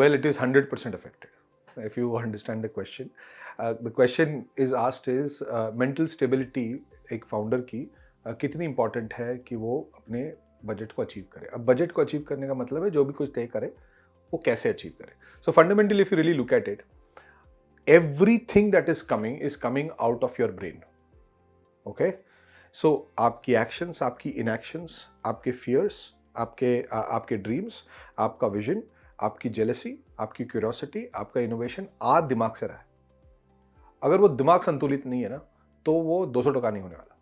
Well, it is 100% affected. If you understand the question, the question is asked is mental stability एक founder की कितनी important है कि वो अपने बजट को अचीव करे. अब बजट को अचीव करने का मतलब है जो भी कुछ तय करे वो कैसे अचीव करे. So fundamentally if you really look at it, everything that is coming out of your brain. Okay, so आपकी एक्शंस, आपकी इनएक्शंस, आपके फियर्स, आपके ड्रीम्स, आपका विजन, आपकी जेलसी, आपकी क्यूरियोसिटी, आपका इनोवेशन आज दिमाग से रहा है. अगर वो दिमाग संतुलित नहीं है ना तो वो 200 टका नहीं होने वाला.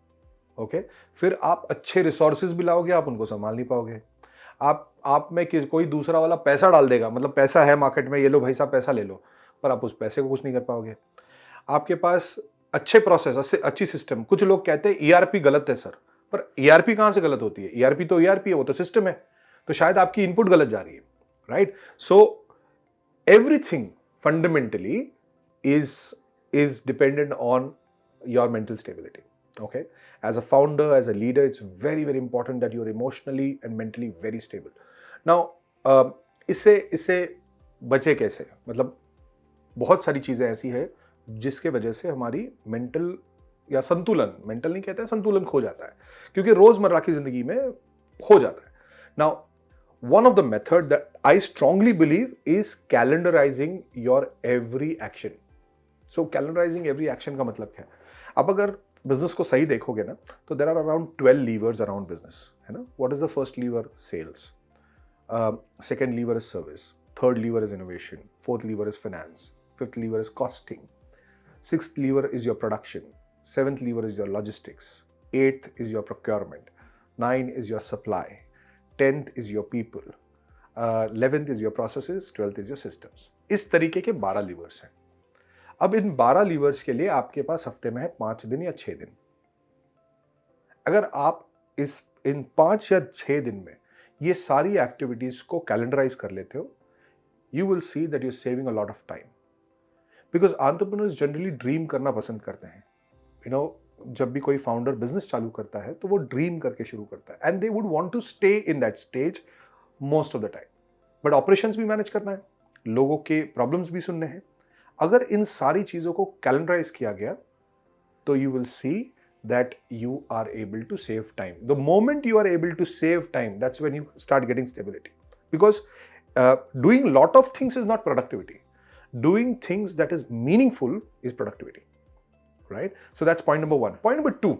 ओके, फिर आप अच्छे रिसोर्सेज भी लाओगे, आप उनको संभाल नहीं पाओगे. आप में कोई दूसरा वाला पैसा डाल देगा, मतलब पैसा है मार्केट में, ये लो भाई साहब पैसा ले लो, पर आप उस पैसे को कुछ नहीं कर पाओगे. आपके पास अच्छे प्रोसेस, अच्छी सिस्टम, कुछ लोग कहते हैं ईआरपी गलत है सर, पर ईआरपी कहां से गलत होती है? ईआरपी तो ईआरपी है, वो तो सिस्टम है. तो शायद आपकी इनपुट गलत जा रही है. Right, so everything fundamentally is dependent on your mental stability. Okay, as a founder, as a leader, it's very important that you're emotionally and mentally very stable. Now इससे बचे कैसे? मतलब बहुत सारी चीजें ऐसी है जिसके वजह से हमारी मेंटल या संतुलन, मेंटल नहीं कहते हैं, संतुलन खो जाता है, क्योंकि रोजमर्रा की जिंदगी में खो जाता है. Now one of the method that I strongly believe is calendarizing your every action. So calendarizing every action का मतलब क्या है? अब अगर बिजनेस को सही देखोगे ना तो there are around 12 levers around business, है ना? What is the first lever? Sales. Second lever is service. Third lever is innovation. Fourth lever is finance. Fifth lever is costing. Sixth lever is your production. Seventh lever is your logistics. Eighth is your procurement. 9 is your supply. 10th is your people, 11th is your processes, 12th is your systems. इस तरीके के 12 levers हैं. अब इन 12 levers के लिए आपके पास हफ्ते में है 5 दिन या 6 दिन. अगर आप इन 5 या 6 दिन में ये सारी एक्टिविटीज को कैलेंडराइज कर लेते हो, you will see that you saving a lot of time. Because entrepreneurs generally dream करना पसंद करते हैं. यू नो, जब भी कोई फाउंडर बिजनेस चालू करता है तो वो ड्रीम करके शुरू करता है, and they would want to stay in that stage most of the time. But operations भी मैनेज करना है, लोगों के प्रॉब्लम्स भी सुनने हैं. अगर इन सारी चीजों को कैलेंडराइज किया गया तो you will see that you are able to save time. The moment you are able to save time, that's when you start getting stability. Because doing lot of things is not productivity. Doing things that is meaningful is productivity. Right, so that's point number 1. Point number 2,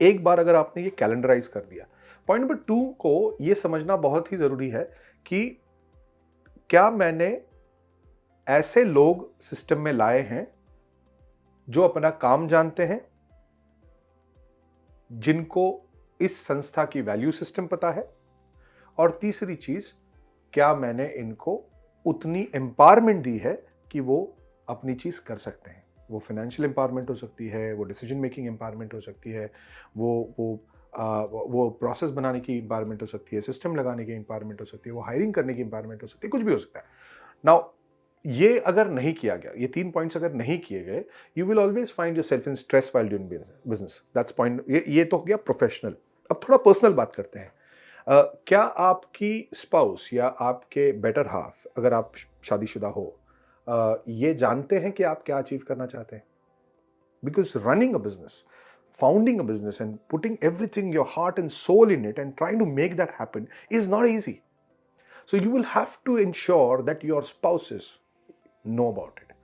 एक बार अगर आपने ये calendarise कर दिया, point number 2 को ये समझना बहुत ही जरूरी है कि क्या मैंने ऐसे लोग सिस्टम में लाए हैं जो अपना काम जानते हैं, जिनको इस संस्था की वैल्यू सिस्टम पता है, और तीसरी चीज, क्या मैंने इनको उतनी एम्पावरमेंट दी है कि वो अपनी चीज कर सकते हैं. वो फाइनेंशियल एम्पावरमेंट हो सकती है, वो डिसीजन मेकिंग एम्पावरमेंट हो सकती है, वो प्रोसेस बनाने की एम्पावरमेंट हो सकती है, सिस्टम लगाने की एम्पावरमेंट हो सकती है, वो हायरिंग करने की एम्पावरमेंट हो सकती है, कुछ भी हो सकता है. नाउ ये अगर नहीं किया गया, ये 3 पॉइंट्स अगर नहीं किए गए, you will always find yourself in stress while doing business. That's point. ये तो हो गया प्रोफेशनल. अब थोड़ा पर्सनल बात करते हैं. क्या आपकी स्पाउस या आपके बेटर हाफ, अगर आप शादीशुदा हो, ये जानते हैं कि आप क्या अचीव करना चाहते हैं? Because running a business, founding a business and putting everything, your heart and soul in it and trying to make that happen is not easy. So you will have to ensure that your spouses know about it.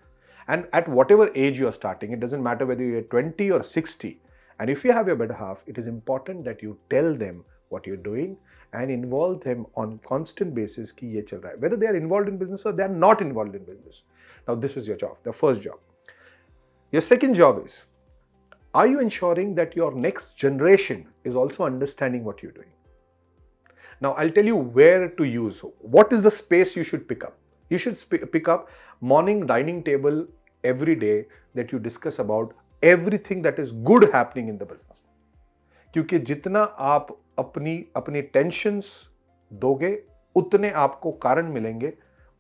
And at whatever age you are starting, it doesn't matter whether you're 20 or 60. And if you have your better half, it is important that you tell them what you're doing and involve them on constant basis ki ye chal raha hai. Whether they are involved in business or they are not involved in business. Now this is your job, the first job. Your second job is, are you ensuring that your next generation is also understanding what you're doing? Now, I'll tell you where to use. What is the space you should pick up? You should pick up morning dining table every day that you discuss about everything that is good happening in the business. क्योंकि जितना आप अपनी tensions दोगे, उतने आपको कारण मिलेंगे,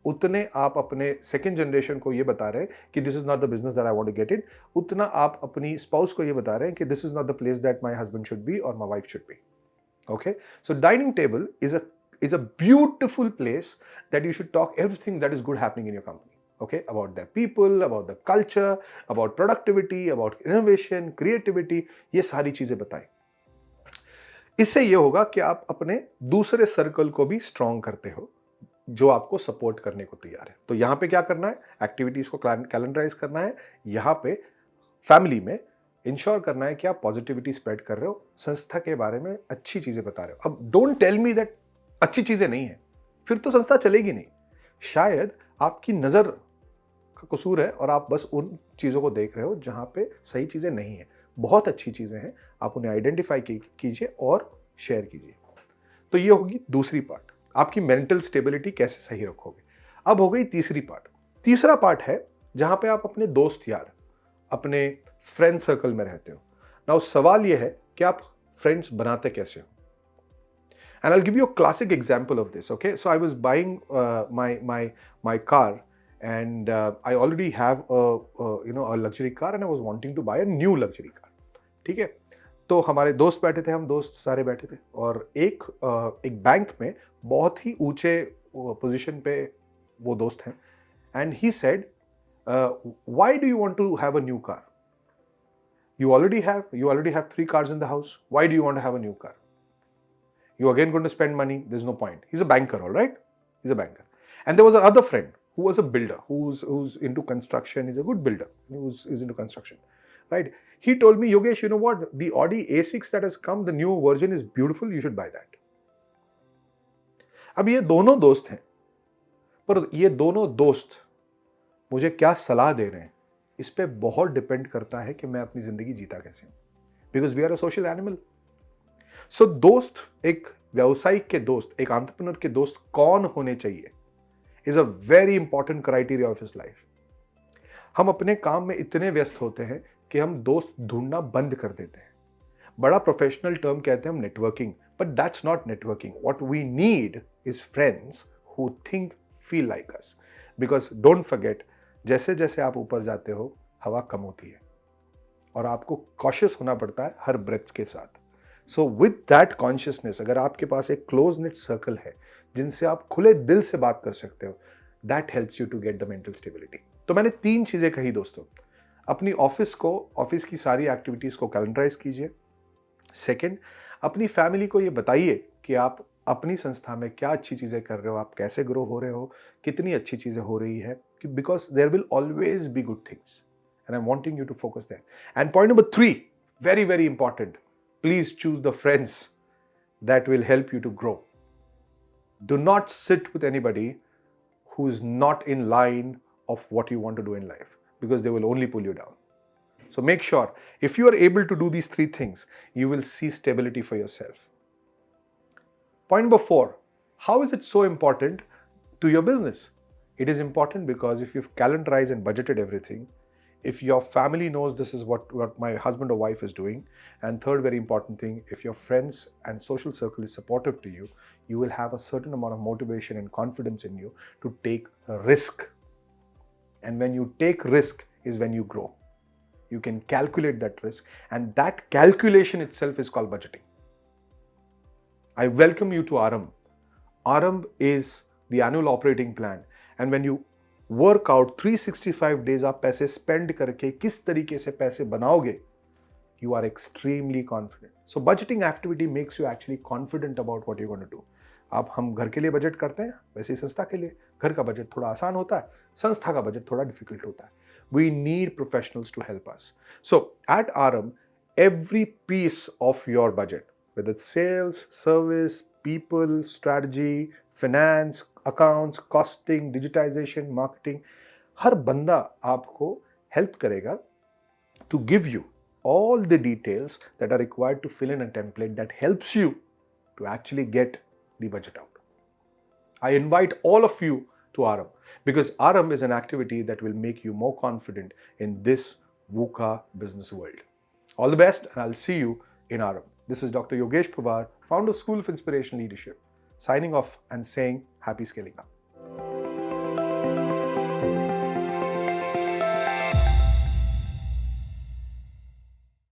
उतने आप अपने सेकेंड जनरेशन को ये बता रहे हैं कि this is not the business that I want to get in, उतना आप अपनी स्पाउस को ये बता रहे हैं कि this is not the place that my husband should be और my wife should be. Okay, so dining table is a beautiful place that you should talk everything that is good happening in your company. Okay, about their people, about the culture, about productivity, about innovation, creativity, ये सारी चीजें बताएं. इससे ये होगा कि आप अपने दूसरे सर्कल को भी स्ट्रॉन्ग करते हो जो आपको सपोर्ट करने को तैयार है. तो यहां पे क्या करना है, एक्टिविटीज को कैलेंडराइज करना है. यहां पे फैमिली में इंश्योर करना है कि आप पॉजिटिविटी स्प्रेड कर रहे हो, संस्था के बारे में अच्छी चीजें बता रहे हो. अब डोंट टेल मी दैट अच्छी चीजें नहीं है, फिर तो संस्था चलेगी नहीं. शायद आपकी नजर का कसूर है और आप बस उन चीजों को देख रहे हो जहां पे सही चीजें नहीं है. बहुत अच्छी चीजें हैं, आप उन्हें आइडेंटिफाई कीजिए और शेयर कीजिए. तो ये होगी दूसरी पार्ट, आपकी मेंटल स्टेबिलिटी कैसे सही रखोगे. अब हो गई तीसरी पार्ट. तीसरा पार्ट है जहां पे आप अपने दोस्त यार, अपने फ्रेंड सर्कल में रहते हो. नाउ सवाल यह है कि आप फ्रेंड्स बनाते कैसे हो. And I'll give you a classic example of this. Okay, so I was buying my car, and I already have a luxury car, and I was wanting to buy a new luxury car. ठीक है, तो हमारे दोस्त बैठे थे, हम दोस्त सारे बैठे थे, और एक बैंक में बहुत ही ऊंचे पोजीशन पे वो दोस्त हैं. And he said, why do you want to have a new car? You already have 3 cars in the house. Why do you want to have a new car? You're again going to spend money. There's no point. He's a banker, all right? He's a banker. And there was another friend who was a builder, who's into construction. He's a good builder. Who's into construction, right? He told me, Yogesh, you know what? The Audi A6 that has come, the new version is beautiful. You should buy that. अब ये दोनों दोस्त हैं, पर ये दोनों दोस्त मुझे क्या सलाह दे रहे हैं, इस पे बहुत डिपेंड करता है कि मैं अपनी जिंदगी जीता कैसे हूं. Because we are a social animal. So दोस्त, एक व्यावसायिक के दोस्त, एक एंटरप्रेन्योर के दोस्त कौन होने चाहिए is a very important criteria of his life. हम अपने काम में इतने व्यस्त होते हैं कि हम दोस्त ढूंढना बंद कर देते हैं. बड़ा प्रोफेशनल टर्म कहते हैं हम networking, but that's not networking. What we need is friends who think, feel like us. Because don't forget, जैसे जैसे आप ऊपर जाते हो हवा कम होती है और आपको कॉशियस होना पड़ता है हर ब्रेथ के साथ. सो विद दैट कॉन्शियसनेस, अगर आपके पास एक क्लोज नेट सर्कल है जिनसे आप खुले दिल से बात कर सकते हो, that helps you to get the mental stability. तो मैंने 3 चीजें कही दोस्तों. अपनी ऑफिस की सारी एक्टिविटीज को कैलेंडराइज कीजिए. सेकेंड, अपनी फैमिली को ये बताइए कि आप अपनी संस्था में क्या अच्छी चीजें कर रहे हो, आप कैसे ग्रो हो रहे हो, कितनी अच्छी चीजें हो रही है, because there will always be good things and I am wanting you to focus there. And point number 3, very very important, please choose the friends that will help you to grow. Do not sit with anybody who is not in line of what you want to do in life, because they will only pull you down. So make sure, if you are able to do these 3 things, you will see stability for yourself. Point number 4, how is it so important to your business? It is important because if you've calendarized and budgeted everything, if your family knows this is what my husband or wife is doing, and third very important thing, if your friends and social circle is supportive to you, you will have a certain amount of motivation and confidence in you to take a risk. And when you take risk is when you grow. You can calculate that risk, and that calculation itself is called budgeting. I welcome you to Aram. Aram is the annual operating plan, and when you work out 365 days आप पैसे spend करके किस तरीके से पैसे बनाओगे, you are extremely confident. So budgeting activity makes you actually confident about what you going to do. हम घर के लिए बजट करते हैं, वैसे ही संस्था के लिए. घर का बजट थोड़ा आसान होता है, संस्था का बजट थोड़ा डिफिकल्ट होता है. We need professionals to help us. So at Aaram, every piece of your budget, whether it's sales, service, people, strategy, finance, accounts, costing, digitization, marketing, हर बंदा आपको help करेगा to give you all the details that are required to fill in a template that helps you to actually get the budget out. I invite all of you to Aram, because Aram is an activity that will make you more confident in this VUCA business world. All the best, and I'll see you in Aram. This is Dr. Yogesh Pawar, founder of School of Inspirational Leadership, signing off and saying happy scaling up.